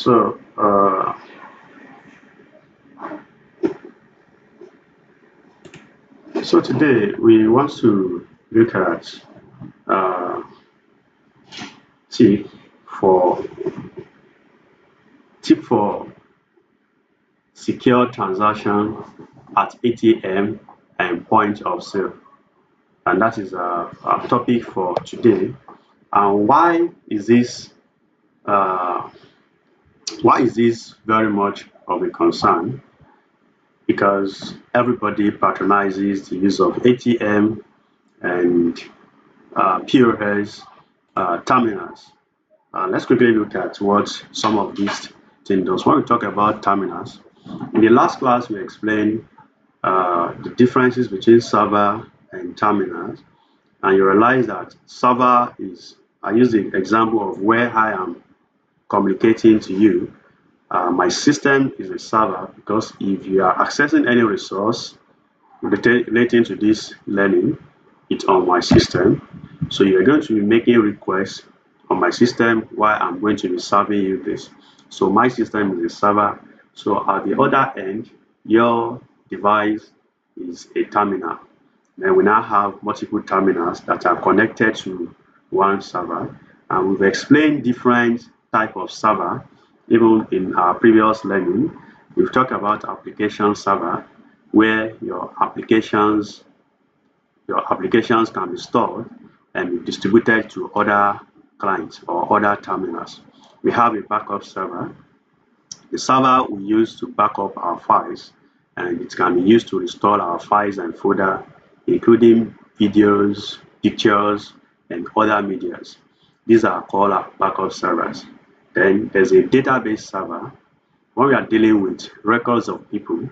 So, so today we want to look at uh, tip for tip for secure transaction at ATM and point of sale, and that is our topic for today. And uh, why is this very much of a concern? Because everybody patronizes the use of ATM and POS terminals. Let's quickly look at what some of these things does. When we talk about terminals, in the last class we explained the differences between server and terminals, and you realize that server is, I use the example of where I am communicating to you. My system is a server because if you are accessing any resource relating to this learning, it's on my system. So you're going to be making requests on my system while I'm going to be serving you this. So my system is a server. So at the other end, your device is a terminal. Then we now have multiple terminals that are connected to one server. And we've explained different type of server even in our previous learning. We've talked about application server, where your applications can be stored and be distributed to other clients or other terminals. We have a backup server. The server we use to back up our files, and it can be used to restore our files and folder, including videos, pictures, and other medias. These are called our backup servers. Then there's a database server. When we are dealing with records of people,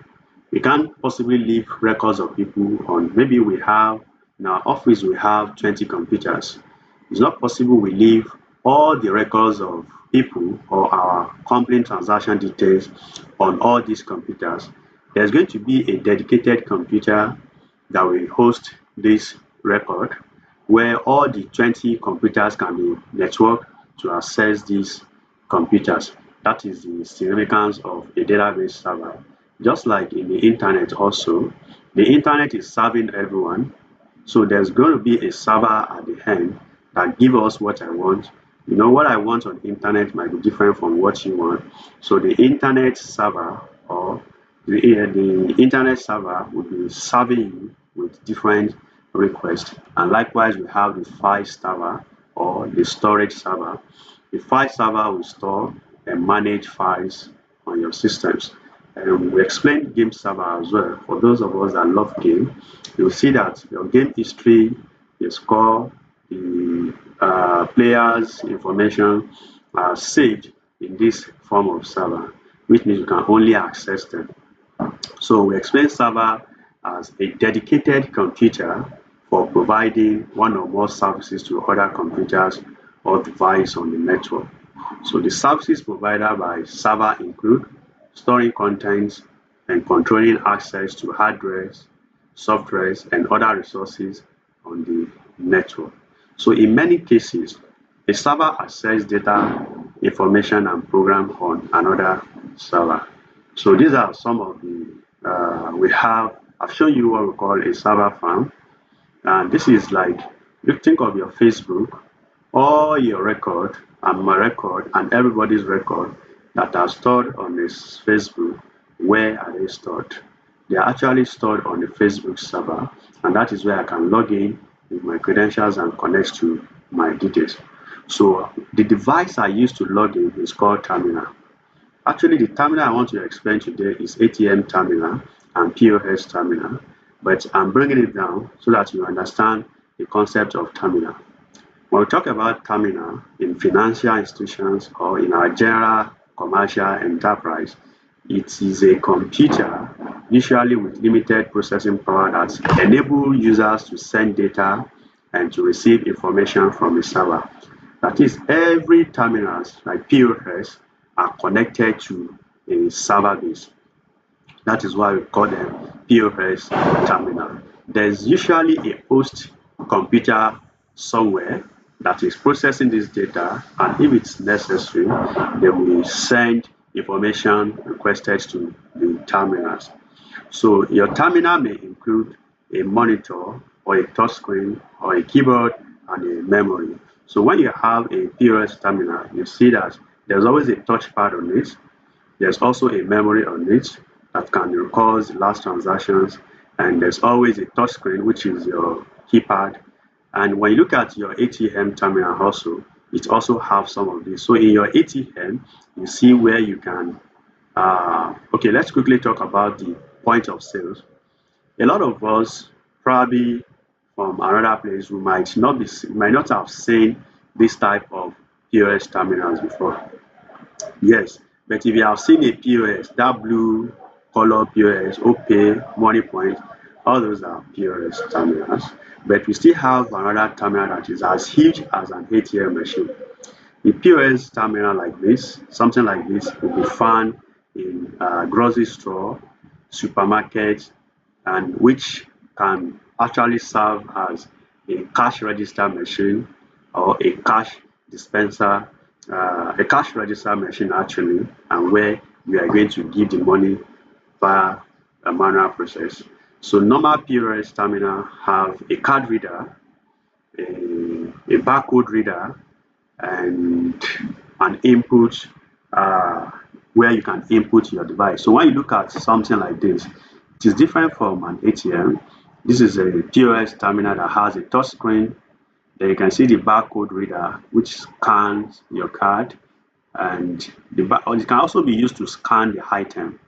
we can't possibly leave records of people on. Maybe we have in our office we have 20 computers. It's not possible we leave all the records of people or our company transaction details on all these computers. There's going to be a dedicated computer that will host this record, where all the 20 computers can be networked to access these computers. That is the significance of a database server. Just like in the internet also, the internet is serving everyone. So there's going to be a server at the end that gives us what I want. You know, what I want on the internet might be different from what you want. So the internet server or the internet server will be serving you with different requests. And likewise, we have the file server or the storage server. The file server will store and manage files on your systems. And we explained game server as well. For those of us that love game, you'll see that your game history, the score, the players' information are saved in this form of server, which means you can only access them. So we explain server as a dedicated computer for providing one or more services to other computers or devices on the network. So the services provided by server include storing contents and controlling access to hardware, softwares, and other resources on the network. So in many cases, a server accesses data, information, and program on another server. So these are some of the we have. I've shown you what we call a server farm, and this is like, you think of your Facebook, all your record and my record and everybody's record that are stored on this Facebook. Where are they stored? They are actually stored on the Facebook server, and that is where I can log in with my credentials and connect to my details. So the device I use to log in is called terminal. Actually, the terminal I want to explain today is ATM terminal and POS terminal, but I'm bringing it down so that you understand the concept of terminal. When we talk about terminal in financial institutions or in our general commercial enterprise, it is a computer, usually with limited processing power, that enables users to send data and to receive information from the server. That is, every terminals like POS are connected to a server base. That is why we call them POS terminal. There's usually a host computer somewhere that is processing this data, and if it's necessary, they will send information requested to the terminals. So your terminal may include a monitor or a touchscreen or a keyboard and a memory. So when you have a POS terminal, you see that there's always a touchpad on it. There's also a memory on it that can record the last transactions, and there's always a touchscreen, which is your keypad. And when you look at your ATM terminal also, it also has some of this. So in your ATM, you see where you can okay, let's quickly talk about the point of sales. A lot of us, probably from another place, we might not have seen this type of POS terminals before. Yes, but if you have seen a POS, that blue color POS, OPay, Money Point, all those are POS terminals. But we still have another terminal that is as huge as an ATM machine. The POS terminal like this, something like this, will be found in grocery store, supermarket, and which can actually serve as a cash register machine or a cash dispenser, a cash register machine actually, and where you are going to give the money via a manual process. So normal POS terminal have a card reader, a barcode reader, and an input where you can input your device. So when you look at something like this, it is different from an ATM. This is a POS terminal that has a touch screen. Then you can see the barcode reader, which scans your card, and it can also be used to scan the item.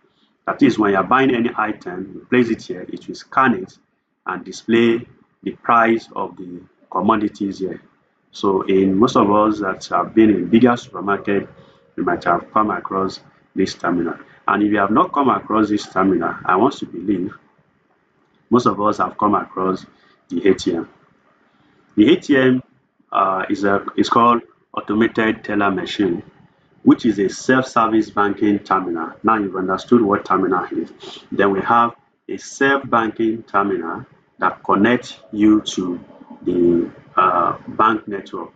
That is, when you're buying any item, you place it here, it will scan it and display the price of the commodities here. So in most of us that have been in bigger supermarket, you might have come across this terminal. And if you have not come across this terminal, I want to believe most of us have come across the ATM. The ATM is called automated teller machine, which is a self-service banking terminal. Now you've understood what terminal is. Then we have a self-banking terminal that connects you to the bank network.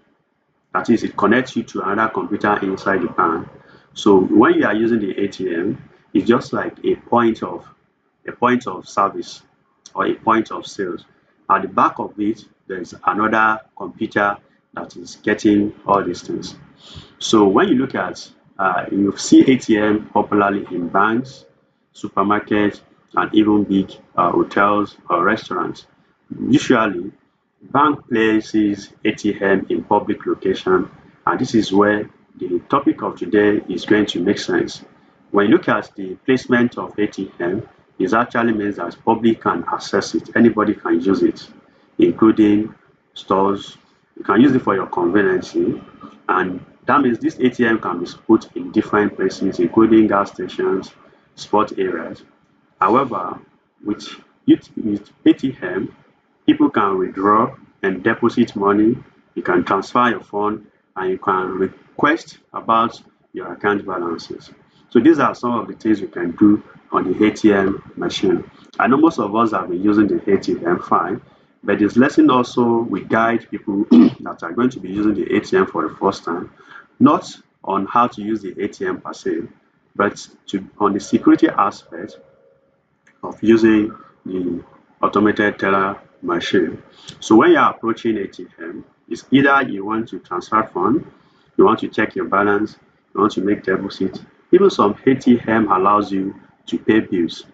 That is, it connects you to another computer inside the bank. So when you are using the ATM, it's just like a point of service or a point of sales. At the back of it, there's another computer that is getting all these things. So when you look at, you see ATM popularly in banks, supermarkets, and even big hotels or restaurants. Usually, bank places ATM in public location, and this is where the topic of today is going to make sense. When you look at the placement of ATM, it actually means that public can access it, anybody can use it, including stores. You can use it for your convenience, and that means this ATM can be put in different places, including gas stations, sport areas. However, with ATM, people can withdraw and deposit money, you can transfer your fund, and you can request about your account balances. So these are some of the things you can do on the ATM machine. I know most of us have been using the ATM fine, but this lesson also will guide people that are going to be using the ATM for the first time, not on how to use the ATM per se, but on the security aspect of using the automated teller machine. So when you're approaching ATM, it's either you want to transfer funds, you want to check your balance, you want to make deposit. Even some ATM allows you to pay bills.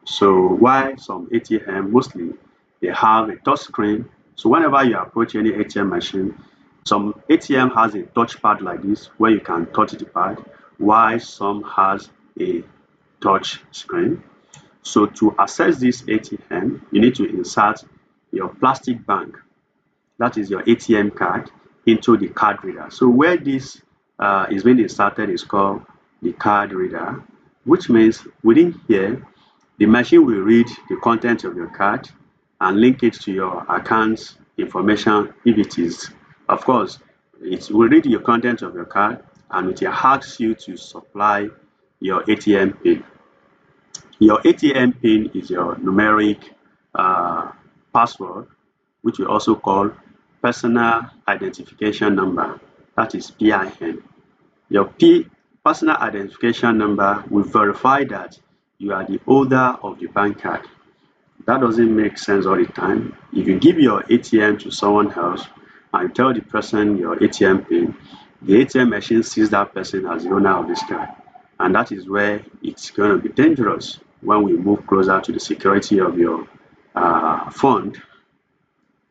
So while some ATM mostly they have a touch screen. So whenever you approach any ATM machine, some ATM has a touchpad like this where you can touch the pad, while some has a touch screen. So to access this ATM, you need to insert your plastic bank, that is your ATM card, into the card reader. So where this is being inserted is called the card reader, which means within here, the machine will read the content of your card and link it to your account information if it is. Of course, it will read your content of your card and it will ask you to supply your ATM PIN. Your ATM PIN is your numeric password, which we also call personal identification number, that is PIN. Your personal identification number will verify that you are the holder of the bank card. That doesn't make sense all the time. If you give your ATM to someone else and tell the person your ATM PIN, the ATM machine sees that person as the owner of this card. And that is where it's going to be dangerous when we move closer to the security of your fund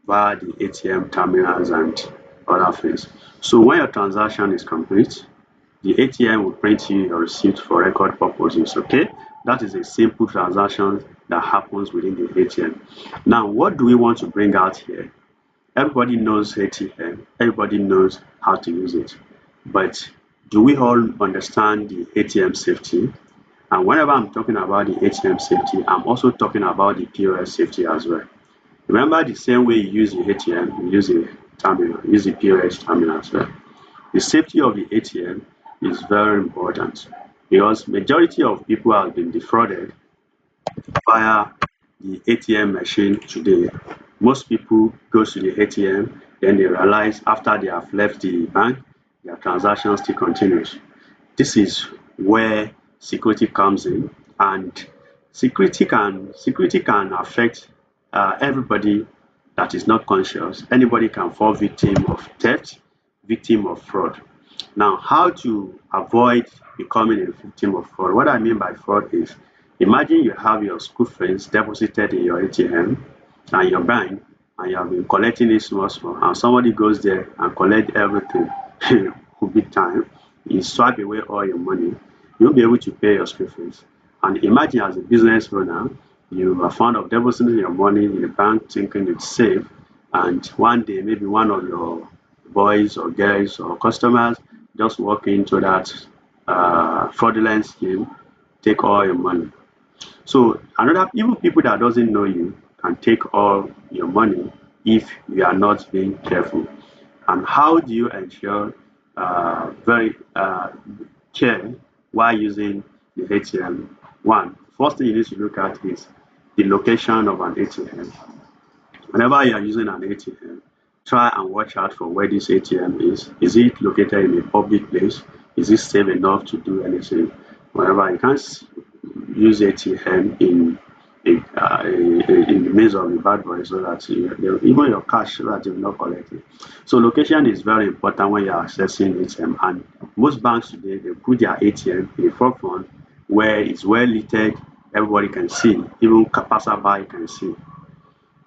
via the ATM terminals and other things. So when your transaction is complete, the ATM will print you your receipt for record purposes. Okay, that is a simple transaction that happens within the ATM. Now, what do we want to bring out here? Everybody knows ATM, everybody knows how to use it, but do we all understand the ATM safety? And whenever I'm talking about the ATM safety, I'm also talking about the POS safety as well. Remember, the same way you use the ATM, you use the terminal, use the POS terminal as well. The safety of the ATM is very important because majority of people have been defrauded via the ATM machine today. Most people go to the ATM, then they realize after they have left the bank, their transaction still continues. This is where security comes in, and security can affect everybody that is not conscious. Anybody can fall victim of theft, victim of fraud. Now, how to avoid becoming a victim of fraud? What I mean by fraud is, imagine you have your school fees deposited in your ATM and your bank, and you have been collecting it small small, and somebody goes there and collect everything big time. You swipe away all your money, you won't be able to pay your school fees. And imagine, as a business owner, you are fond of depositing your money in the bank thinking it's safe, and one day maybe one of your boys or girls or customers just walk into that fraudulent scheme, take all your money. So another, even people that doesn't know you can take all your money if you are not being careful. And how do you ensure very care while using the ATM? One, first thing you need to look at is the location of an ATM. Whenever you are using an ATM, try and watch out for where this ATM is. Is it located in a public place? Is it safe enough to do anything? Whenever you can't use ATM in the midst of the bad boys, so that even your cash, so that you will not collect it. So location is very important when you are accessing ATM, and most banks today, they put their ATM in the forefront where it's well lit, everybody can see, even passerby can see.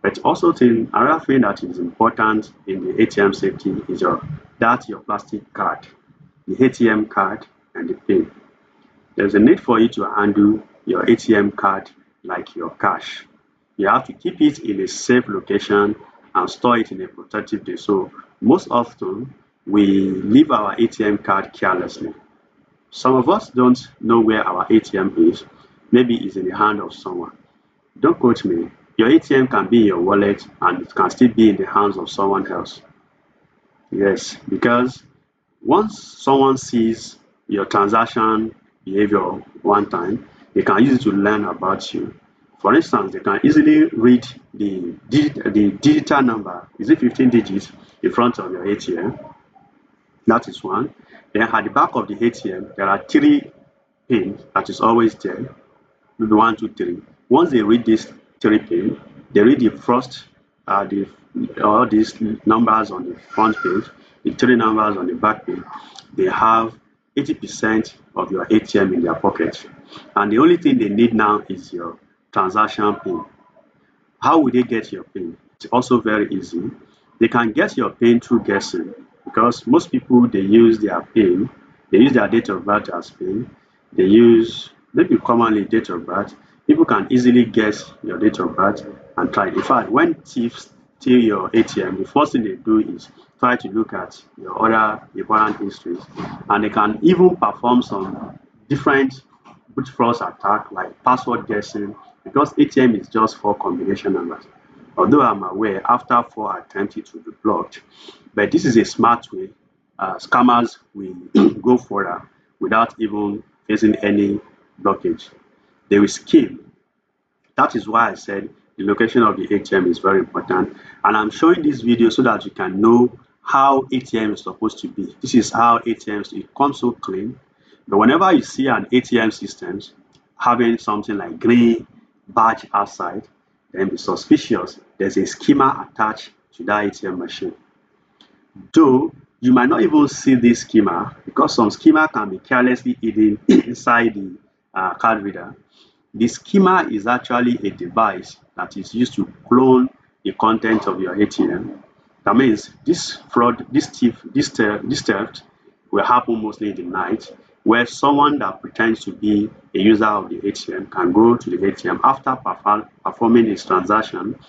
But also another thing that is important in the ATM safety is your plastic card, the ATM card and the PIN. There's a need for you to handle your ATM card like your cash. You have to keep it in a safe location and store it in a protective place. So most often we leave our ATM card carelessly. Some of us don't know where our ATM is. Maybe it's in the hand of someone. Don't quote me. Your ATM can be in your wallet and it can still be in the hands of someone else. Yes, because once someone sees your transaction behavior one time, they can use it to learn about you. For instance, they can easily read the digital number, is it 15 digits, in front of your ATM. That is one. Then at the back of the ATM, there are three pins that is always there, maybe 1, 2, 3. Once they read this three pin, they read the first, all these numbers on the front page, the three numbers on the back page. They have 80% of your ATM in their pocket, and the only thing they need now is your transaction pin. How will they get your pin? It's also very easy. They can get your pin through guessing, because most people, they use their pin, they use their date of birth as pin. They use maybe commonly date of birth. People can easily guess your date of birth and try. In fact, when thieves steal your ATM, the first thing they do is try to look at your other important histories, and they can even perform some different brute force attack like password guessing, because ATM is just 4 combination numbers. Although I'm aware after 4 attempts it will be blocked, but this is a smart way. Scammers will go further without even facing any blockage. They will scheme. That is why I said the location of the ATM is very important, and I'm showing this video so that you can know how ATM is supposed to be. This is how ATMs, it comes so clean. But whenever you see an ATM system having something like green badge outside, then be suspicious. There's a schema attached to that ATM machine. Though you might not even see this schema because some schema can be carelessly hidden inside the card reader. The schema is actually a device that is used to clone the content of your ATM. That means this fraud, this theft will happen mostly in the night, where someone that pretends to be a user of the ATM can go to the ATM after performing his transaction.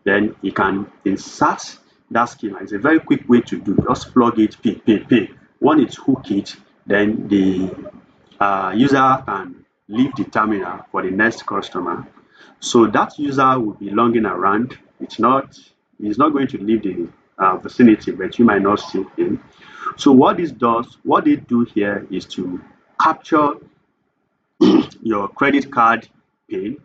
Then he can insert that schema. It's a very quick way to do. Just plug it, pay. When it's hook it, then the user can leave the terminal for the next customer. So that user will be longing around. He's not going to leave the vicinity, but you might not see him. So what they do here is to capture your credit card pin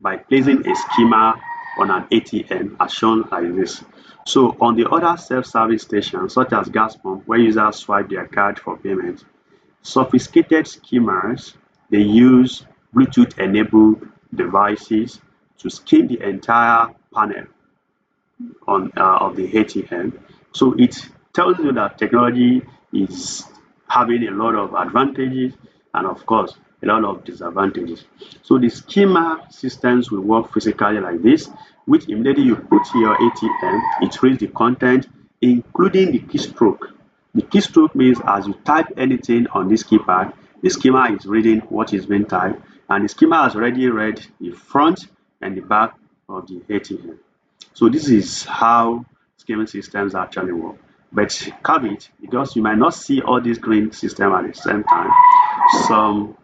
by placing a schema on an ATM as shown like this. So on the other self-service stations such as gas pump where users swipe their card for payment, sophisticated schemas, they use Bluetooth enabled devices to scan the entire panel of the ATM. So it tells you that technology is having a lot of advantages and of course a lot of disadvantages. So the schema systems will work physically like this, which immediately you put your ATM, it reads the content including the keystroke. The keystroke means as you type anything on this keypad, the schema is reading what is being typed, and the schema has already read the front and the back of the ATM. So this is how schema systems actually work. But caveat, because you might not see all these green systems at the same time, some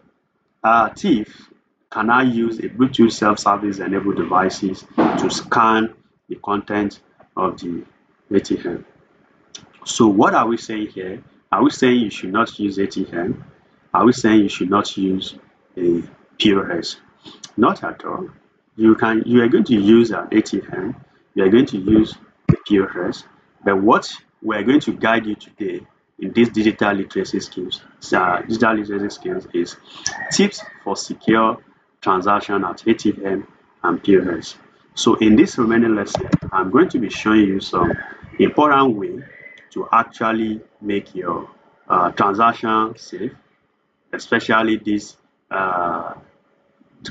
thief can now use a Bluetooth self-service enabled devices to scan the content of the ATM. So what are we saying here? Are we saying you should not use ATM? Are we saying you should not use a POS? Not at all. You are going to use an ATM, you are going to use a POS, but what we are going to guide you today in this digital literacy skills is tips for secure transaction at ATM and POS. So in this remaining lesson, I'm going to be showing you some important way to actually make your transaction safe, especially this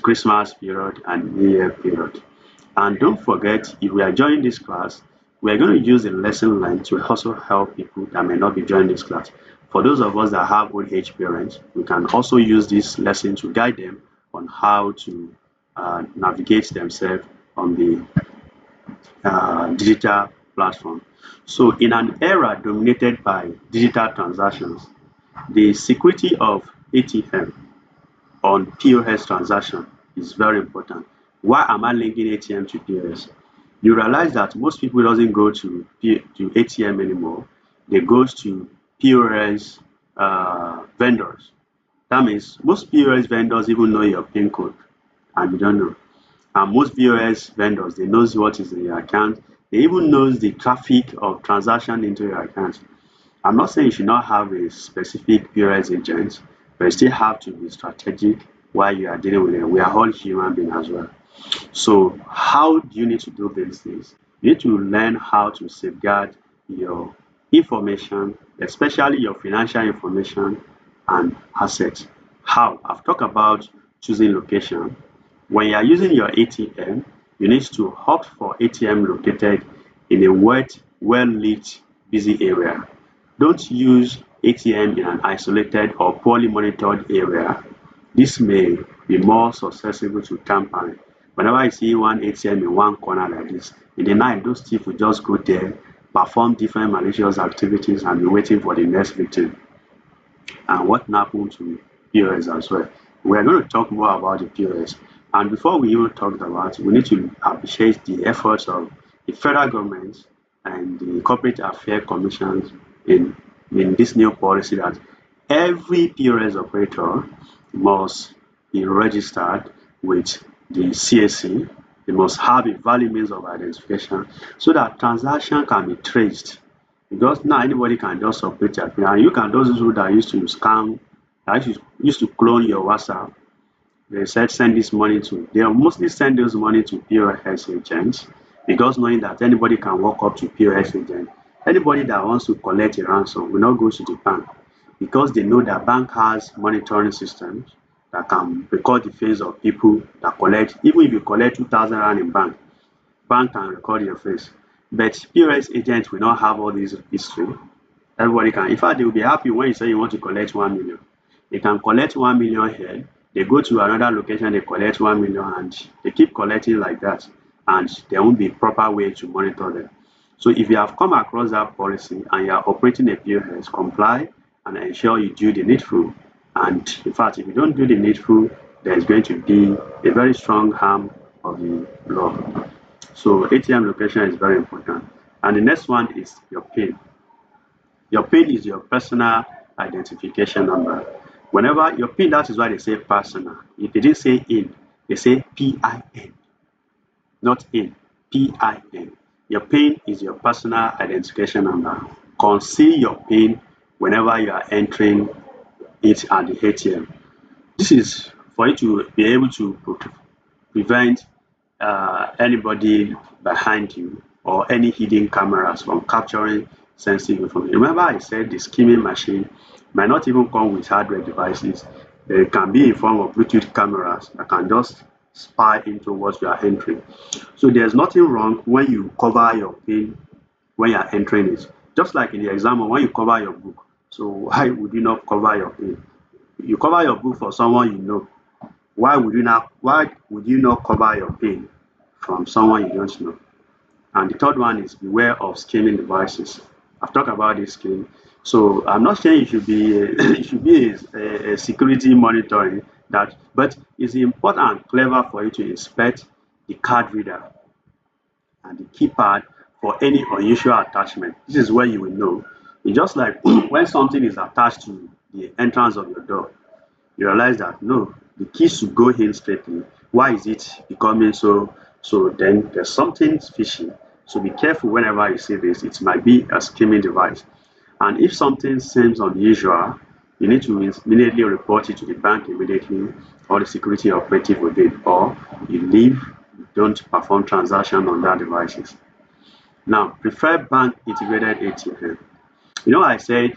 Christmas period and New Year period. And don't forget, if we are joining this class, we are going to use the lesson line to also help people that may not be joining this class. For those of us that have old age parents, we can also use this lesson to guide them on how to navigate themselves on the digital platform. So in an era dominated by digital transactions, the security of ATM on POS transaction is very important. Why am I linking ATM to POS? You realize that most people doesn't go to ATM anymore. They go to POS vendors. That means most POS vendors even know your PIN code and you don't know. And most POS vendors, they knows what is in your account. They even knows the traffic of transaction into your account. I'm not saying you should not have a specific POS agent, but you still have to be strategic while you are dealing with it. We are all human beings as well. So how do you need to do these things? You need to learn how to safeguard your information, especially your financial information and assets. How? I've talked about choosing location. When you are using your ATM, you need to opt for ATM located in a wet, well-lit, busy area. Don't use ATM in an isolated or poorly monitored area. This may be more susceptible to tampering. Whenever you see one ATM in one corner like this, in the night, those thieves will just go there, perform different malicious activities, and be waiting for the next victim. And what happened to POS as well? We are going to talk more about the POS. And before we even talk about it, we need to appreciate the efforts of the federal government and the corporate affairs commissions in this new policy that every POS operator must be registered with the CAC They must have a valid means of identification so that transaction can be traced. Because now anybody can just operate your PIN. And you can those people that used to scam, that used to clone your WhatsApp. They said send this money to. They mostly send those money to POS agents because knowing that anybody can walk up to POS agent. Anybody that wants to collect a ransom will not go to the bank because they know that bank has monitoring systems that can record the face of people that collect. Even if you collect 2,000 rand in bank can record your face. But POS agents will not have all this history. Everybody can. In fact, they will be happy when you say you want to collect 1 million. They can collect 1 million here. They go to another location, they collect 1 million, and they keep collecting like that. And there won't be a proper way to monitor them. So if you have come across that policy and you are operating a POS, comply and ensure you do the needful. And in fact, if you don't do the needful, there is going to be a very strong harm of the law. So ATM location is very important. And the next one is your PIN. Your PIN is your personal identification number. Whenever your PIN, that is why they say personal. If they didn't say in, they say PIN, not in, PIN. Your PIN is your personal identification number. Conceal your PIN whenever you are entering it at the ATM. This is for you to be able to prevent anybody behind you or any hidden cameras from capturing sensitive information. Remember I said the skimming machine might not even come with hardware devices. They can be in form of Bluetooth cameras that can just spy into what you are entering. So there's nothing wrong when you cover your PIN when you are entering it. Just like in the example, when you cover your book. So why would you not cover your PIN? You cover your book for someone you know. Why would you not cover your PIN from someone you don't know? And the third one is beware of skimming devices. I've talked about this scheme. So I'm not saying it should be it should be a security monitoring that, but it's important and clever for you to inspect the card reader and the keypad for any unusual attachment. This is where you will know. It's just like when something is attached to the entrance of your door, you realize that no, the keys should go in straightly. Why is it becoming so? So then there's something fishy. So be careful whenever you see this. It might be a skimming device. And if something seems unusual, you need to immediately report it to the bank immediately, or the security operative within, or you leave, don't perform transaction on that devices. Now, prefer bank integrated ATM. I said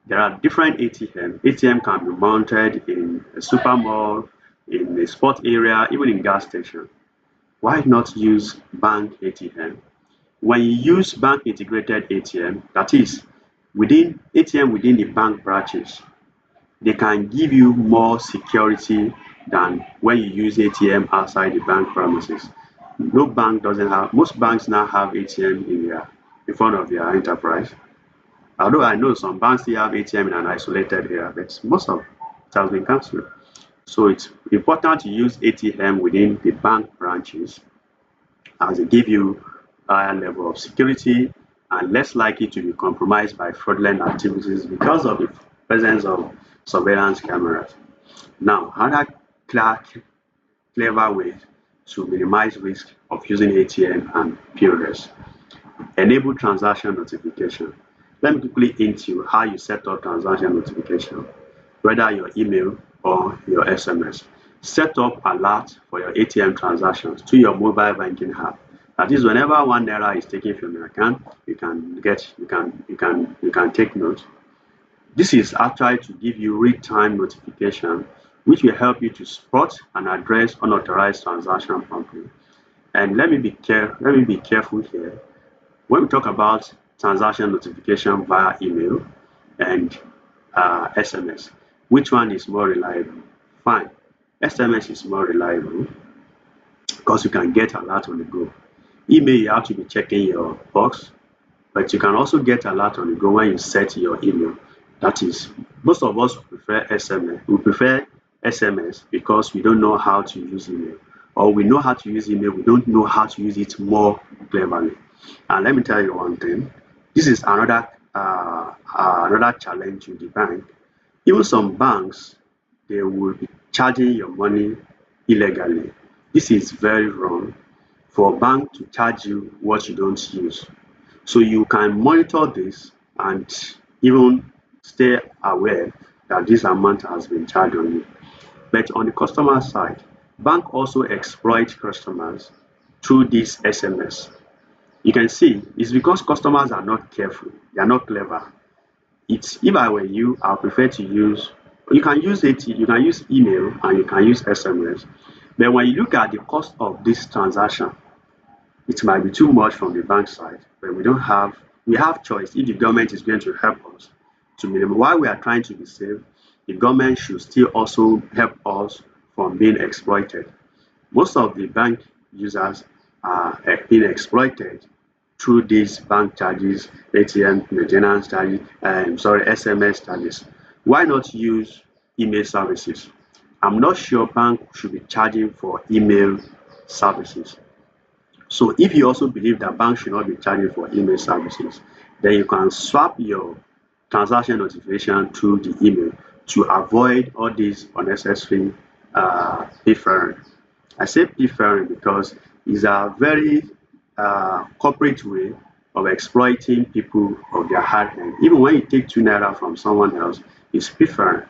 there are different ATM. ATM can be mounted in a super mall, in a sport area, even in gas station. Why not use bank ATM? When you use bank integrated ATM, that is within ATM within the bank branches, they can give you more security than when you use ATM outside the bank premises. No bank doesn't have, most banks now have ATM in front of their enterprise. Although I know some banks still have ATM in an isolated area, but most of it has been cancelled. So it's important to use ATM within the bank branches as they give you a higher level of security and less likely to be compromised by fraudulent activities because of the presence of surveillance cameras. Now, another clever way to minimize risk of using ATM and POS. Enable transaction notification. Let me quickly hint you how you set up transaction notification, whether your email or your SMS. Set up alert for your ATM transactions to your mobile banking app. That is, whenever 1 naira is taken from your account, you can take note. This is actually to give you real-time notification, which will help you to spot and address unauthorized transaction promptly. And let me be careful here. When we talk about transaction notification via email and SMS, which one is more reliable? Fine, SMS is more reliable because you can get alert on the go. Email, you have to be checking your box, but you can also get alert on the go when you set your email. That is, most of us prefer SMS. We prefer SMS because we don't know how to use email, or we know how to use email, we don't know how to use it more cleverly. And let me tell you one thing, this is another challenge with the bank. Even some banks, they will be charging your money illegally. This is very wrong. for a bank to charge you what you don't use. So you can monitor this and even stay aware that this amount has been charged on you. But on the customer side, bank also exploit customers through this SMS. You can see it's because customers are not careful, they are not clever. It's if I were you, I prefer to use you can use email and you can use SMS. But when you look at the cost of this transaction, it might be too much from the bank side, but we have choice. If the government is going to help us to minimum while we are trying to be safe, the government should still also help us from being exploited. Most of the bank users are being exploited through these bank charges, ATM maintenance charges, SMS charges. Why not use email services? I'm not sure bank should be charging for email services. So if you also believe that banks should not be charging for email services, then you can swap your transaction notification through the email to avoid all these unnecessary preferring. I say preferring because it's a very corporate way of exploiting people of their hard earned. Even when you take 2 naira from someone else, it's preferring.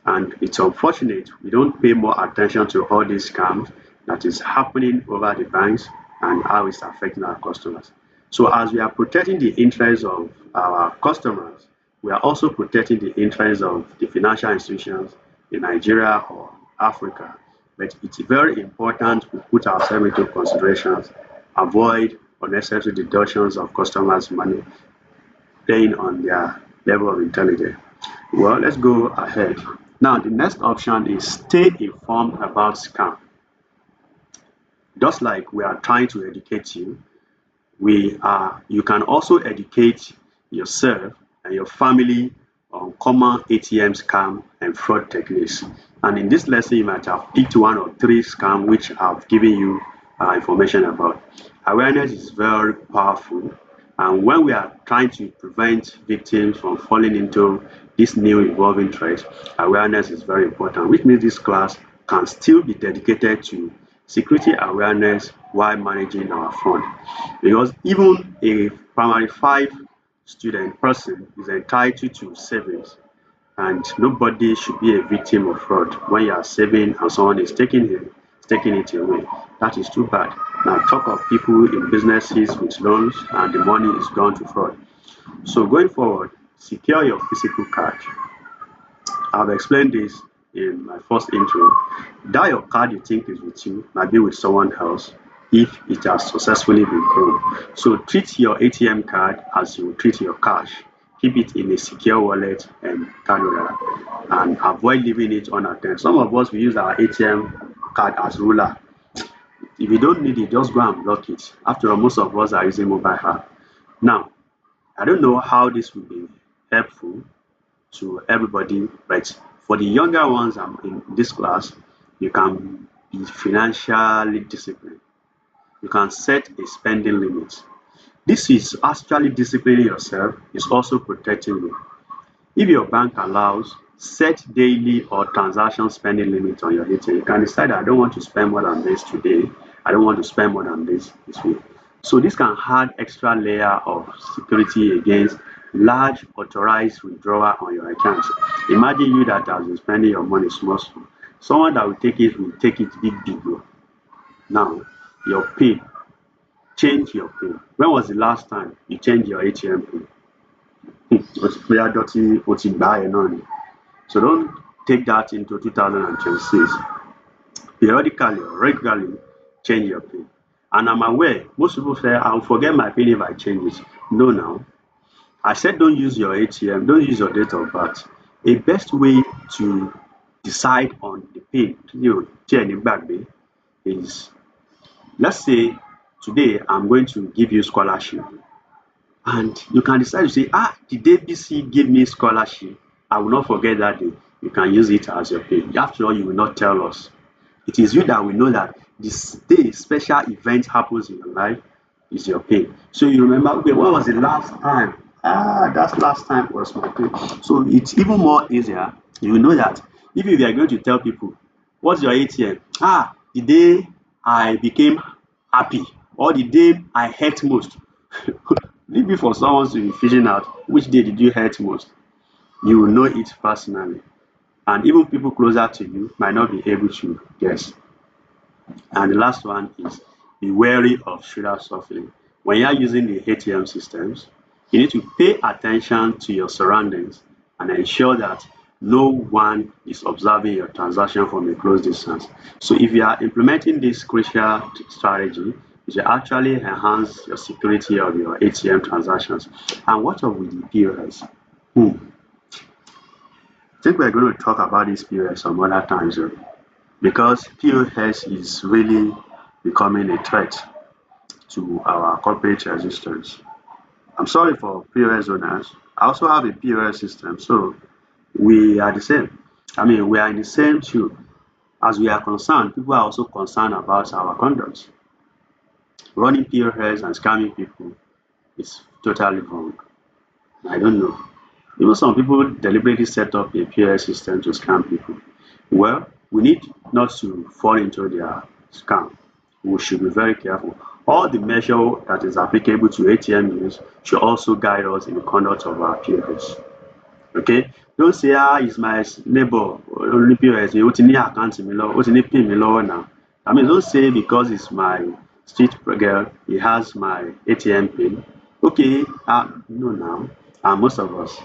And it's unfortunate we don't pay more attention to all these scams that is happening over the banks and how it's affecting our customers. So as we are protecting the interests of our customers, we are also protecting the interests of the financial institutions in Nigeria or Africa. But it's very important we put ourselves into considerations, avoid unnecessary deductions of customers' money, playing on their level of intelligence. Well, let's go ahead. Now, the next option is stay informed about scam. Just like we are trying to educate you, you can also educate yourself and your family on common ATM scam and fraud techniques. And in this lesson, you might have picked one or three scams which I've given you information about. Awareness is very powerful, and when we are trying to prevent victims from falling into this new evolving threat, awareness is very important, which means this class can still be dedicated to security awareness while managing our fund. Because even a primary 5 student person is entitled to savings, and nobody should be a victim of fraud when you are saving and someone is taking it away. That is too bad. Now talk of people in businesses with loans and the money is gone to fraud. So going forward, secure your physical card. I've explained this in my first intro. That your card you think is with you might be with someone else if it has successfully been cloned. So treat your ATM card as you treat your cash. Keep it in a secure wallet and card holder and avoid leaving it unattended. Some of us we use our ATM card as ruler. If you don't need it, just go and block it. After all, most of us are using mobile app. Now, I don't know how this will be helpful to everybody, but for the younger ones in this class, you can be financially disciplined. You can set a spending limit. This is actually disciplining yourself, it's also protecting you. If your bank allows, set daily or transaction spending limit on your ATM. You can decide I don't want to spend more than this today. I don't want to spend more than this week. So this can add extra layer of security against large authorized withdrawal on your account. Imagine you that has been spending your money small. Someone that will take it big. Now your pin, change your pin. When was the last time you changed your ATM pin? So don't take that into 2026. Periodically or regularly change your pin. And I'm aware most people say I'll forget my pin if I change it. No, now I said don't use your ATM, don't use your date of birth. A best way to decide on the pin is, let's say today I'm going to give you scholarship, and you can decide to say, the day BC gave me scholarship, I will not forget that day. You can use it as your pin. After all, you will not tell us. It is you that will know that this day special event happens in your life is your pin. So you remember, okay, what was the last time? That last time was my pin. So it's even more easier. You will know that if you are going to tell people, what's your ATM? The day I became happy or the day I hurt most. Leave it for someone to be figuring out which day did you hurt most. You will know it personally. And even people closer to you might not be able to guess. And the last one is be wary of shoulder shuffling. When you are using the ATM systems, you need to pay attention to your surroundings and ensure that no one is observing your transaction from a close distance. So if you are implementing this crucial strategy, it will actually enhance your security of your ATM transactions. And what of with the POS? I think we're going to talk about this POS some other times because POS is really becoming a threat to our corporate resistance. I'm sorry for POS owners. I also have a POS system, so we are the same. I mean, we are in the same shoe. As we are concerned, people are also concerned about our conduct. Running POS and scamming people is totally wrong. I don't know. Even some people deliberately set up a POS system to scam people. Well, we need not to fall into their scam. We should be very careful. All the measure that is applicable to ATM use should also guide us in the conduct of our POS. Okay? Don't say, it's my neighbor, only POS, ó ti ní àkáǹtì mi lọ́wọ́, ó ti ní PIN mi lọ́wọ́ now. I mean, don't say because it's my street girl, he has my ATM PIN. Okay, no now. And most of us,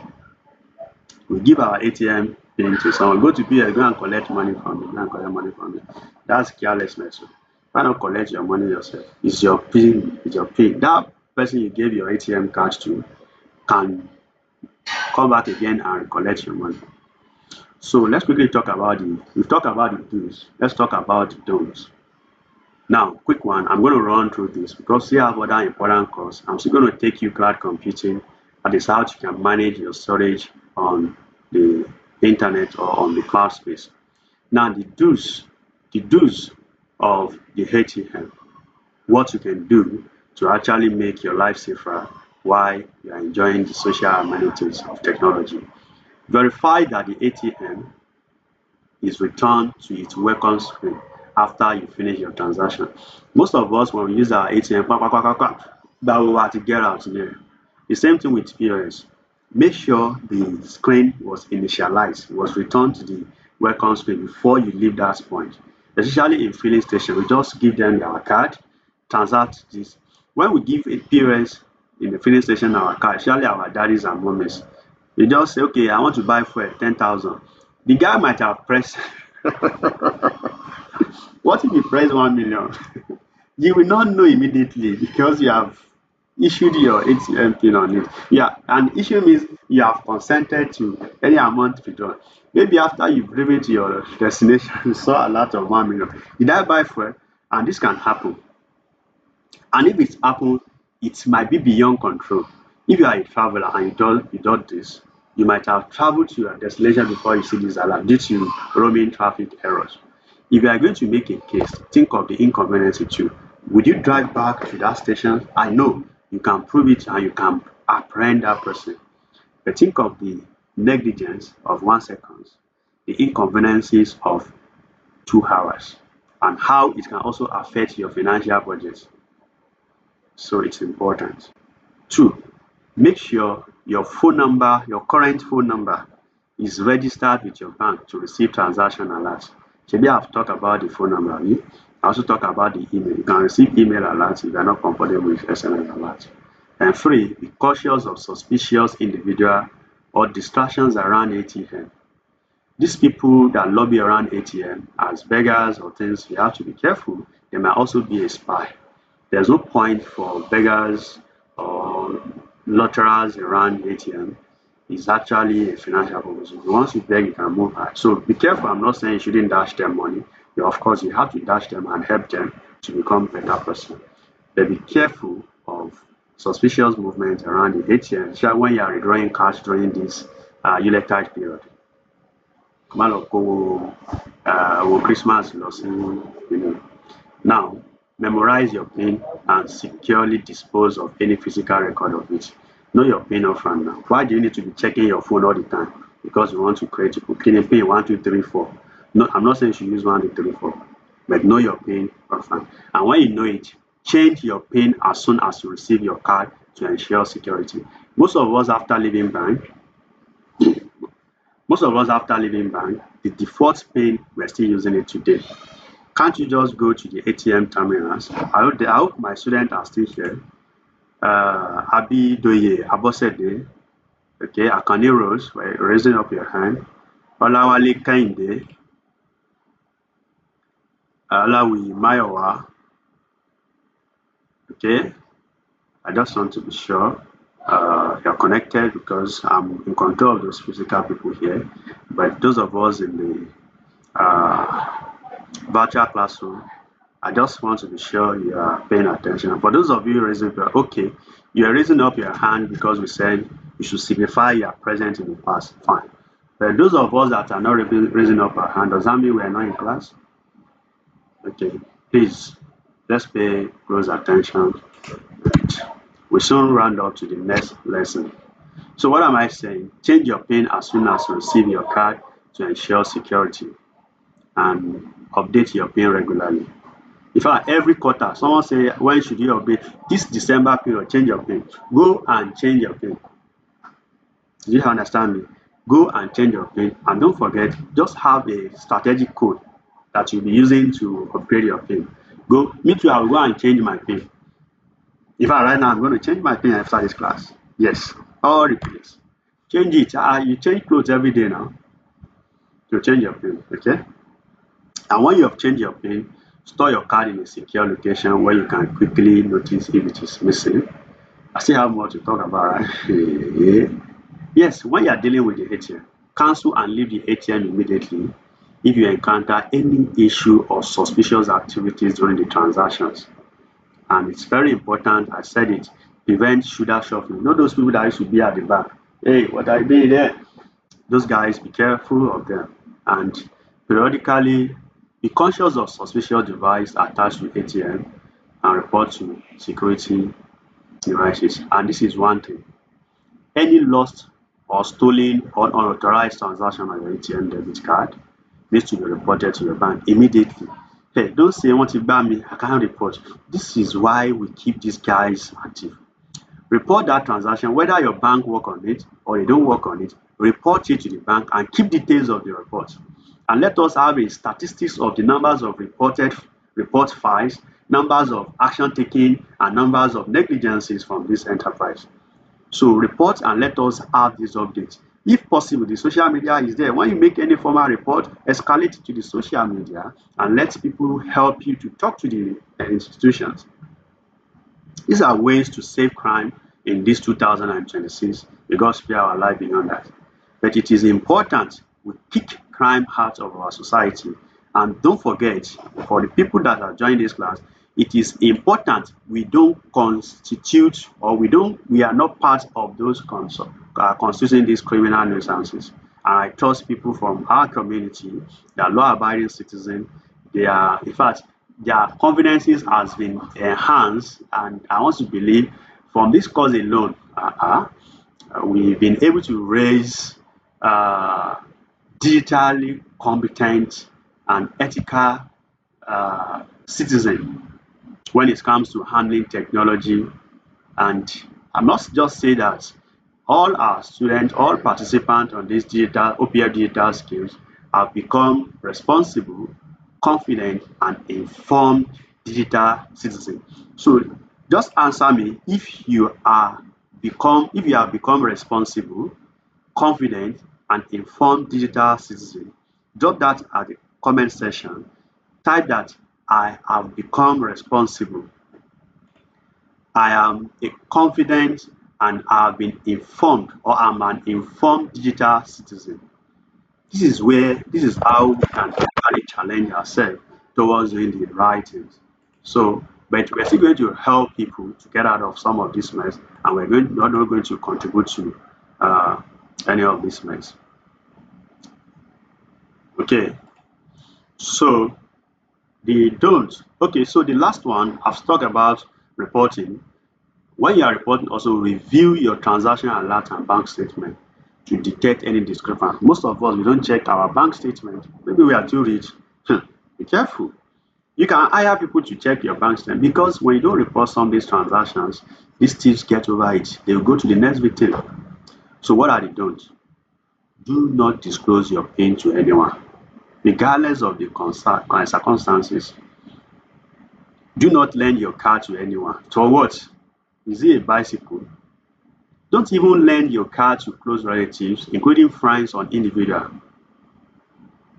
we give our ATM PIN to someone, go to POS, go and collect money from me, go and collect money from me. That's carelessness. Why not collect your money yourself? It's your PIN, it's your PIN. That person you gave your ATM card to can come back again and collect your money. So let's quickly talk about we've talked about the do's. Let's talk about the don'ts. Now, quick one, I'm going to run through this because we have other important courses. I'm still going to take you cloud computing. That is how you can manage your storage on the internet or on the cloud space. Now, the do's of the ATM, what you can do to actually make your life safer while you are enjoying the social amenities of technology. Verify that the ATM is returned to its welcome screen after you finish your transaction. Most of us, when we use our ATM, that we want to get out here. The same thing with POS. Make sure the screen was initialized, was returned to the welcome screen before you leave that point. Especially in filling station, we just give them our card, transact this. When we give a POS in the filling station our card, especially our daddies and mummies, they just say, okay, I want to buy fuel 10,000. The guy might have pressed what if he pressed 1 million? You will not know immediately because you have issued your ATM PIN on it. Yeah, and issue means you have consented to any amount withdrawn. Maybe after you've driven to your destination, you saw a lot of 1 million. Did I buy fuel? And this can happen. And if it happens, it might be beyond control. If you are a traveler and you do this, you might have traveled to your destination before you see this alert due to roaming traffic errors. If you are going to make a case, think of the inconvenience too. Would you drive back to that station? I know you can prove it and you can apprehend that person. But think of the negligence of 1 second, the inconveniences of 2 hours, and how it can also affect your financial budget. So it's important. 2, make sure your phone number, your current phone number, is registered with your bank to receive transaction alerts. Maybe I've talked about the phone number. I also talk about the email. You can receive email alerts if you are not comfortable with SMS alerts. And 3, be cautious of suspicious individual or distractions around ATM. These people that lobby around ATM as beggars or things, you have to be careful. They might also be a spy. There's no point for beggars or lotterers around ATM. It's actually a financial proposition. Once you beg, you can move high. So be careful. I'm not saying you shouldn't dash them money. Of course, you have to dash them and help them to become a better person. But be careful of suspicious movement around the ATM, especially when you are withdrawing cash during this Yuletide period. Christmas, Now, memorize your PIN and securely dispose of any physical record of it. Know your PIN upfront now. Why do you need to be checking your phone all the time? Because you want to create a PIN 1, 2, 3, 4. No, I'm not saying you should use 1, 2, 3, 4, but know your PIN upfront. And when you know it, Change your PIN as soon as you receive your card to ensure security. Most of us after leaving bank, the default PIN, we're still using it today. Can't you just go to the ATM terminals? I hope my students are still here. Abi Doye, Abosede, okay, Akane Rose, raising up your hand. Olawale Kehinde, Alawi Mayowa, okay. I just want to be sure you're connected because I'm in control of those physical people here. But those of us in the virtual classroom, I just want to be sure you are paying attention. For those of you raising your okay, you are raising up your hand because we said you should signify you are present in the past. Fine. But those of us that are not raising up our hand, does that mean we are not in class? Okay, please, let's pay close attention. We soon round up to the next lesson. So what am I saying? Change your PIN as soon as you receive your card to ensure security, and update your PIN regularly. In fact, every quarter, someone say, when should you update? This December period, change your PIN. Go and change your PIN. Do you understand me? Go and change your PIN, and don't forget, just have a strategic code that you'll be using to upgrade your PIN. Me too, I will go and change my PIN. In fact, right now, I'm going to change my PIN after this class. Yes, all replace. Change it. You change clothes every day now. To change your PIN, okay? And when you have changed your PIN, store your card in a secure location where you can quickly notice if it is missing. I still have more to talk about, right? Yes, when you are dealing with the ATM, cancel and leave the ATM immediately if you encounter any issue or suspicious activities during the transactions. And it's very important, I said it, prevent shoulder shuffling. You know those people that used to be at the back? Hey, what are you doing there? Those guys, be careful of them. And periodically, be conscious of suspicious device attached to ATM and report to security devices. And this is one thing. Any lost or stolen or unauthorized transaction on your ATM debit card needs to be reported to your bank immediately. Hey, don't say want to ban me, I can't report. This is why we keep these guys active. Report that transaction, whether your bank work on it or you don't work on it, report it to the bank and keep details of the report. And let us have a statistics of the numbers of report files, numbers of action taken, and numbers of negligences from this enterprise. So report and let us have these updates. If possible, the social media is there. When you make any formal report, escalate it to the social media and let people help you to talk to the institutions. These are ways to save crime in this 2026 because we are alive beyond that. But it is important we kick crime out of our society. And don't forget, for the people that are joining this class, it is important we don't constitute or we are not part of those constituting these criminal nuisances. And I trust people from our community, they are law-abiding citizens. They are, in fact, their confidences has been enhanced, and I want to believe from this course alone, we've been able to raise digitally competent and ethical citizens when it comes to handling technology. And I must just say that all our students, all participants on this OPF digital skills have become responsible, confident, and informed digital citizens. So just answer me if you have become responsible, confident, and informed digital citizen. Drop that at the comment section. Type that I have become responsible. I am a confident and I have been informed, or I'm an informed digital citizen. This is how we can actually challenge ourselves towards doing the right things. So, but we're still going to help people to get out of some of this mess, and we're not going to contribute to any of this mess. Okay, so the don't. Okay, so the last one I've talked about reporting. When you are reporting, also review your transaction alert and bank statement to detect any discrepancy. Most of us, we don't check our bank statement. Maybe we are too rich. Be careful. You can hire people to check your bank statement because when you don't report some of these transactions, these thieves get over it. They will go to the next victim. So what are the don'ts? Do not disclose your PIN to anyone, regardless of the circumstances. Do not lend your car to anyone. For what? Is it a bicycle? Don't even lend your car to close relatives, including friends or individuals.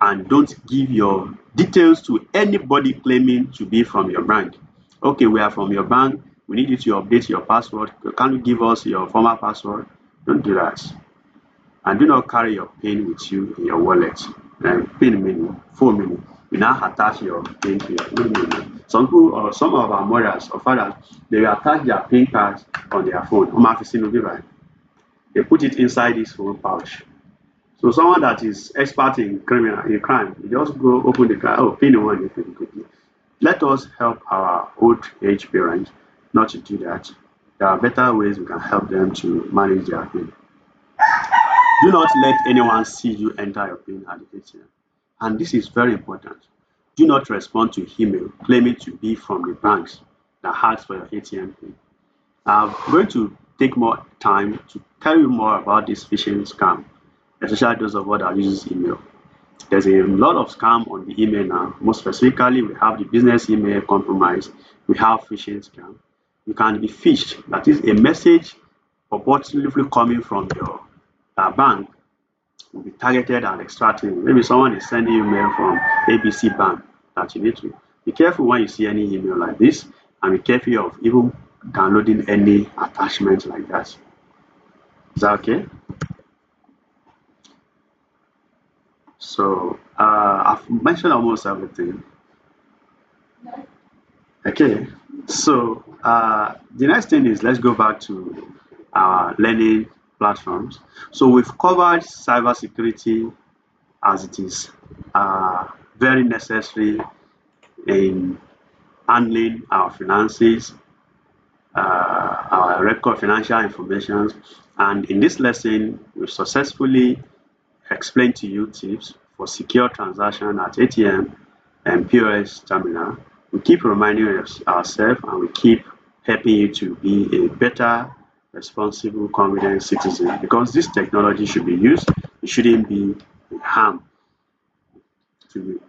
And don't give your details to anybody claiming to be from your bank. Okay, we are from your bank. We need you to update your password. Can you give us your former password? Don't do that. And do not carry your PIN with you in your wallet. PIN meaning, full meaning. You now attach your PIN to your meaning. Some people or some of our mothers or fathers, they will attach their PIN cards on their phone. They put it inside this phone pouch. So someone that is expert in crime, you just go open the car, oh, PIN one, you PIN quickly. Let us help our old age parents not to do that. There are better ways we can help them to manage their PIN. Do not let anyone see you enter your PIN at the ATM. And this is very important. Do not respond to email claiming to be from the banks that ask for your ATM PIN. I'm going to take more time to tell you more about this phishing scam, especially those of us that use email. There's a lot of scam on the email now. Most specifically, we have the business email compromise. We have phishing scam. You can be phished. That is a message opportunely coming from your bank will be targeted and extracting. Maybe someone is sending you mail from ABC Bank that you need to be careful when you see any email like this, and be careful of even downloading any attachment like that. Is that okay? So I've mentioned almost everything. Okay, so the next thing is let's go back to our learning platforms. So we've covered cybersecurity as it is very necessary in handling our finances, our record financial information. And in this lesson, we've successfully explained to you tips for secure transaction at ATM and POS terminal. We keep reminding ourselves and we keep helping you to be a better, responsible, confident citizen because this technology should be used. It shouldn't be a harm to you.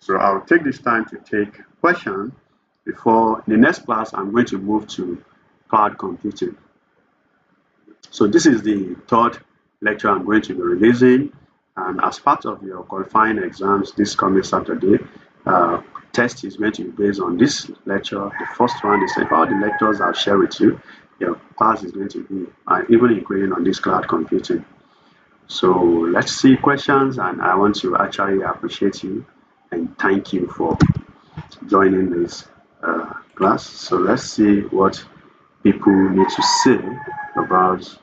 So I'll take this time to take questions before the next class. I'm going to move to cloud computing. So this is the third lecture I'm going to be releasing, and as part of your qualifying exams this coming Saturday, test is going to be based on this lecture. The first one is all the lectures I'll share with you. Your class is going to be even including on this cloud computing. So let's see questions, and I want to actually appreciate you and thank you for joining this class. So let's see what people need to say about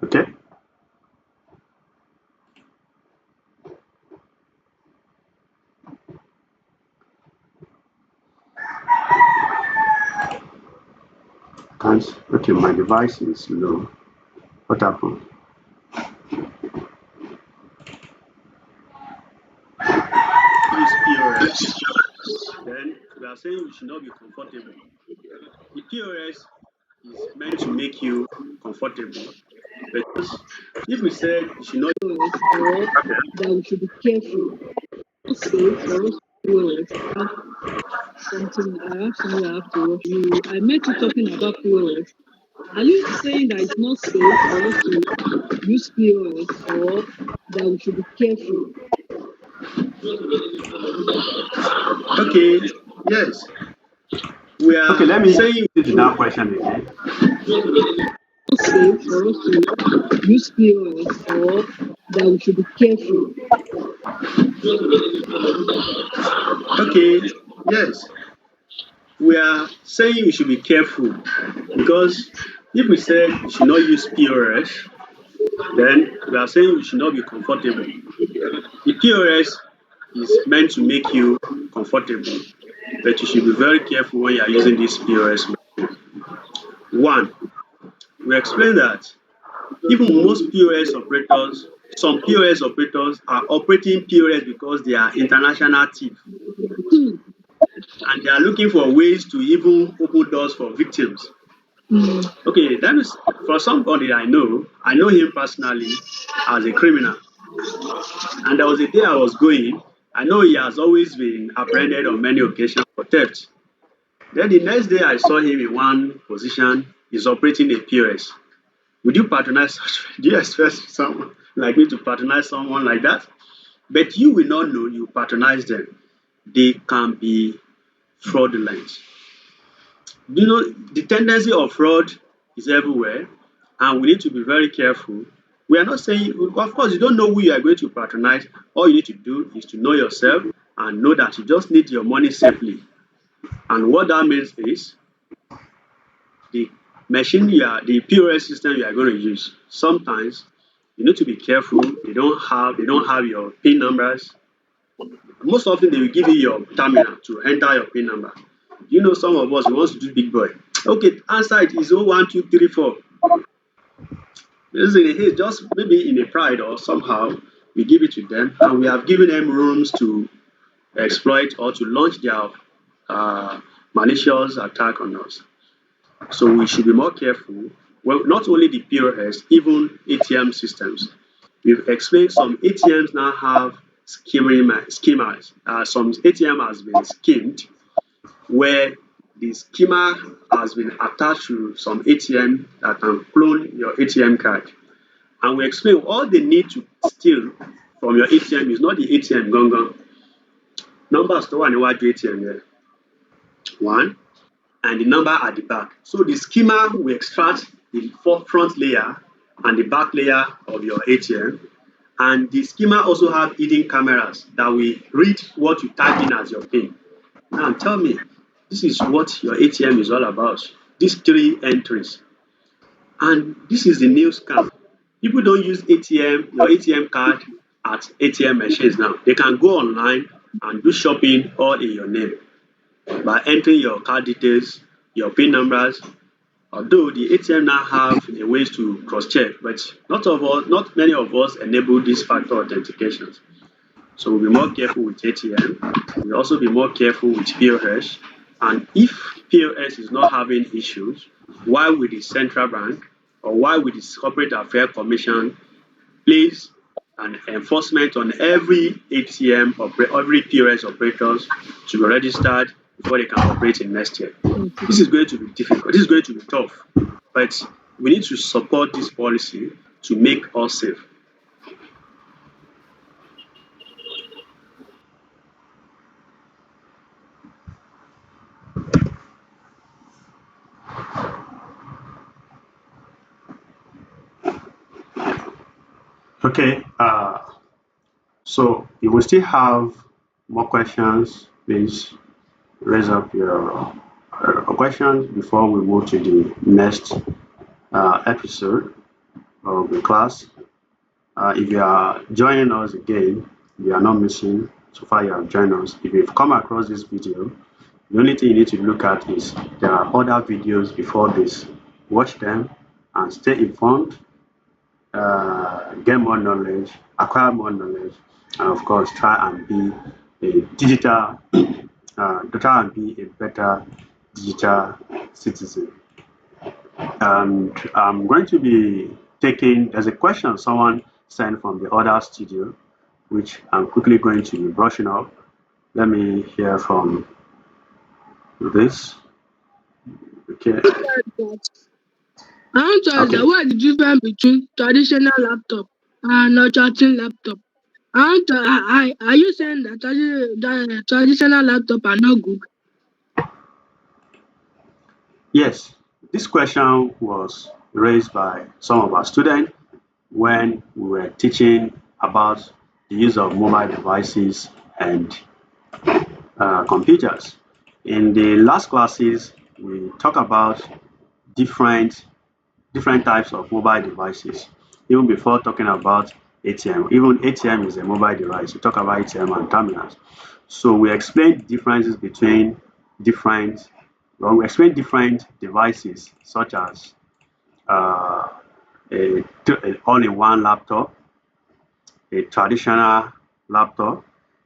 okay. Can't okay, my device is low. What happened? Use POS. Then we are saying we should not be comfortable. The POS is meant to make you comfortable. Because if we said you should not POS or that we should be careful. Not safe for us to POS. I have something I have to rush you. I met you talking about POS. Are you saying that it's not safe for us to use POS or that we should be careful? okay, yes. We are okay, let me saying this to that question again. Not safe for us to use POS or that we should be careful. Okay, yes. We are saying we should be careful because if we said we should not use POS, then we are saying we should not be comfortable. The POS is meant to make you comfortable, but you should be very careful when you are using this POS. One, we explain that even most POS operators Some POS operators are operating POS because they are international thieves Hmm. and they are looking for ways to even open doors for victims. Hmm. Okay, that is for somebody I know him personally as a criminal. And there was a day I was going, I know he has always been apprehended on many occasions for theft. Then the next day I saw him in one position, he's operating a POS. Would you patronize such? Do you expect someone like me to patronize someone like that? But you will not know you patronize them. They can be fraudulent. You know, the tendency of fraud is everywhere, and we need to be very careful. We are not saying, of course, you don't know who you are going to patronize. All you need to do is to know yourself and know that you just need your money safely. And what that means is the the POS system you are going to use. Sometimes you need to be careful. They don't have your PIN numbers. Most often they will give you your terminal to enter your PIN number. You know, some of us we want to do big boy. Okay, answer it is 01234. This is hey, just maybe in a pride or somehow we give it to them and we have given them rooms to exploit or to launch their malicious attack on us. So we should be more careful. Well, not only the POS, even ATM systems. We've explained some ATMs now have schemas. Some ATM has been schemed where the schema has been attached to some ATM that can clone your ATM card. And we explain all they need to steal from your ATM is not the ATM gangan. Numbers tó wà níwájú ATM yẹn, one, and the number at the back. So the schema will extract the front layer and the back layer of your ATM. And the schema also have hidden cameras that will read what you type in as your PIN. Now tell me, this is what your ATM is all about. These three entries. And this is the new scam. People don't use your ATM card at ATM machines now. They can go online and do shopping all in your name by entering your card details, your PIN numbers. Although the ATM now have a ways to cross-check, but not many of us enable these factor authentications. So we'll be more careful with ATM. We'll also be more careful with POS. And if POS is not having issues, why would the central bank or why would the corporate affairs commission place an enforcement on every ATM or every POS operators to be registered before they can operate in next year? Okay. This is going to be difficult. This is going to be tough. But we need to support this policy to make us safe. Okay. So if we still have more questions, please raise up your questions before we move to the next episode of the class. If you are joining us again, you are not missing. So far, you have joined us. If you've come across this video, the only thing you need to look at is there are other videos before this. Watch them and stay informed, get more knowledge, acquire more knowledge, and of course, try and be a digital, try and be a better digital citizen. And I'm going to be there's a question someone sent from the other studio, which I'm quickly going to be brushing up. Let me hear from this. Okay. I want to ask that Okay. what is the difference between traditional laptop and a chatting laptop? I want to, are you saying that traditional laptop are not good? Yes, this question was raised by some of our students when we were teaching about the use of mobile devices and computers. In the last classes, we talk about different different types of mobile devices. Even before talking about ATM, even ATM is a mobile device. We talk about ATM and terminals. So we explain differences between different, well, we explain different devices such as uh, a all-in-one laptop, a traditional laptop.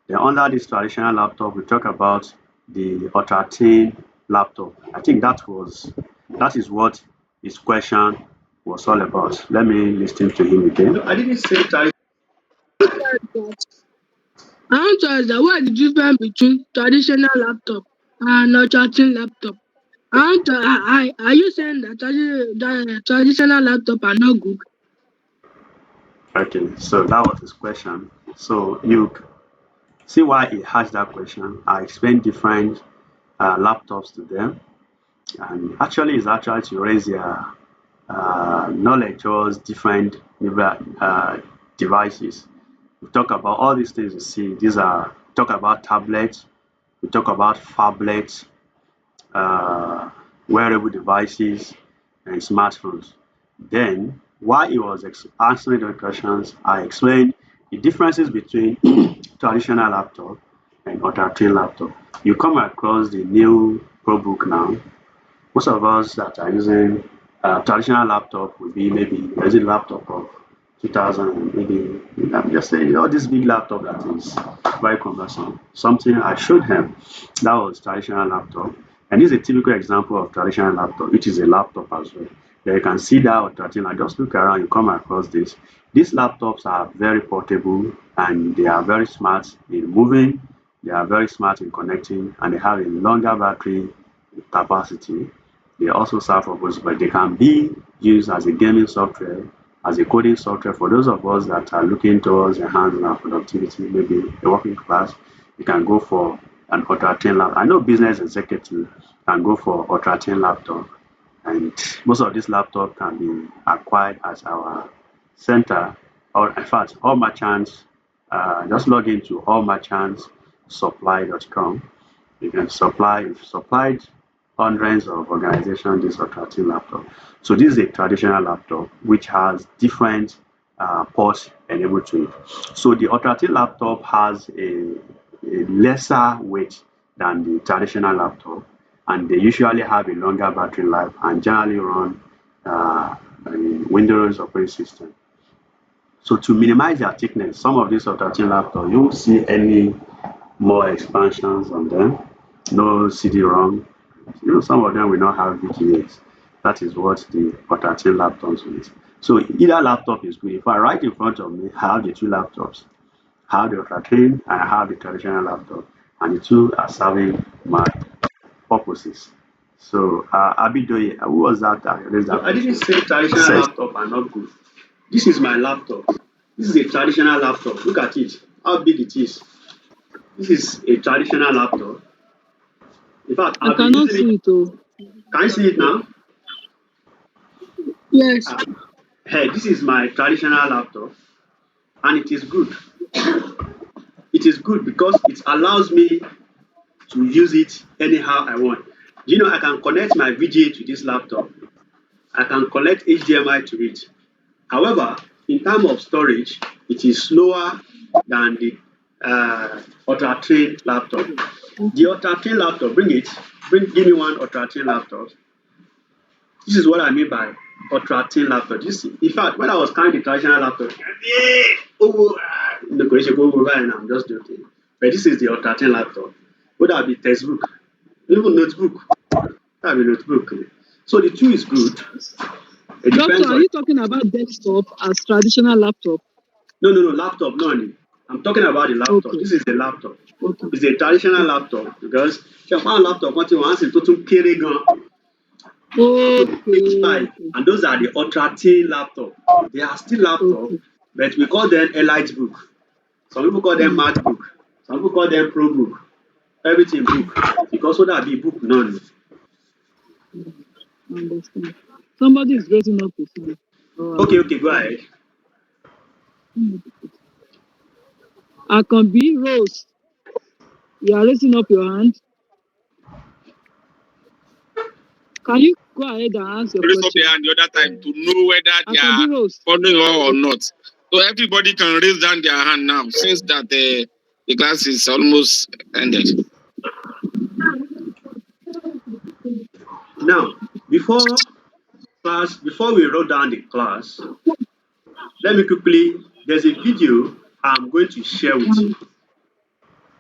Then under this traditional laptop, we talk about the ultra-thin laptop. I think that is what his question was all about. Let me listen to him again. No, I didn't say traditional. I want to ask that what is the difference between traditional laptop and ultra-thin laptop? I want to, are you saying that traditional laptop are not good? Okay, so that was his question. So you see why he asked that question. I explained different laptops to them, and actually, it's actually to raise their knowledge towards different devices. We talk about all these things you see. These are talk about tablets. We talk about phablets, uh, wearable devices, and smartphones. Then, while he was answering the questions, I explained the differences between traditional laptop and ultra-thin laptop. You come across the new ProBook now. Most of us that are using traditional laptop will be maybe using laptop of 2000, maybe I'm just saying all this big laptop that is very cumbersome. Something I showed him that was traditional laptop, and this is a typical example of traditional laptop, which is a laptop as well. There you can see that on traditional. Just look around, you come across this. These laptops are very portable and they are very smart in moving. They are very smart in connecting, and they have a longer battery capacity. They also serve for purpose, but they can be used as a gaming software, as a coding software for those of us that are looking towards enhancing our productivity, maybe a working class. You can go for an ultra-thin laptop. I know business executive can go for ultra-thin laptop, and most of these laptops can be acquired at our center, or in fact, all merchants. Just log into allmerchantssupply.com. You can supply, you've supplied hundreds of organizations this ultra-thin laptop. So this is a traditional laptop which has different ports enabled to it. So the ultra-thin laptop has a lesser weight than the traditional laptop, and they usually have a longer battery life and generally run Windows operating system. So to minimize their thickness, some of these ultra-thin laptops, you won't see any more expansions on them, no CD-ROM. Some of them will not have VGAs. That is what the ultra-thin laptops will. So either laptop is good. If I right in front of me, I have the two laptops. I have the ultra-thin and I have the traditional laptop, and the two are serving my purposes. So Abidoye, who was that raised that I didn't say traditional laptop are not good. This is my laptop. This is a traditional laptop. Look at it, how big it is. This is a traditional laptop. In fact, I I've been cannot using see it. it. Oh, Can you see it now? yes. Hey, this is my traditional laptop, and it is good. It is good because it allows me to use it anyhow I want. I can connect my VGA to this laptop. I can connect HDMI to it. However, in terms of storage, it is slower than the Ultra Train laptop. The Ultra Train laptop, give me one Ultra Train laptop. This is what I mean by ultra thin laptop. In fact, when I was carrying the traditional laptop, the question go over and I'm just joking. But this is the ultra thin laptop. Would that be textbook? Even notebook. That be notebook. So the two is good. It Doctor, depends are on you talking about desktop as traditional laptop? no laptop, no. I'm talking about the laptop. Okay, This is the laptop. okay, It's a traditional okay. laptop because one laptop what you want is to carry gun. Okay, 85, okay, and those are the ultra thin laptop. They are still laptop, okay. but we call them Elite book. Some people call them Hmm. MacBook. Some people call them Pro book. Everything book. Because so that be book none. Understand. Somebody is raising up his hand. Okay, go ahead. I can be Rose. You are raising up your hand. Can you go ahead and answer your Raise up their question? hand the other time to know whether I they can be are Rose. following or not. So everybody can raise down their hand now since that the class is almost ended. Now, before we wrote down the class, let me quickly, there's a video I'm going to share with you.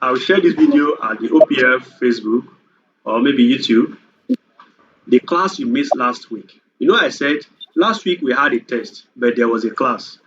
I'll share this video at the OPF Facebook or maybe YouTube. The class you missed last week. You know, I said last week we had a test, but there was a class.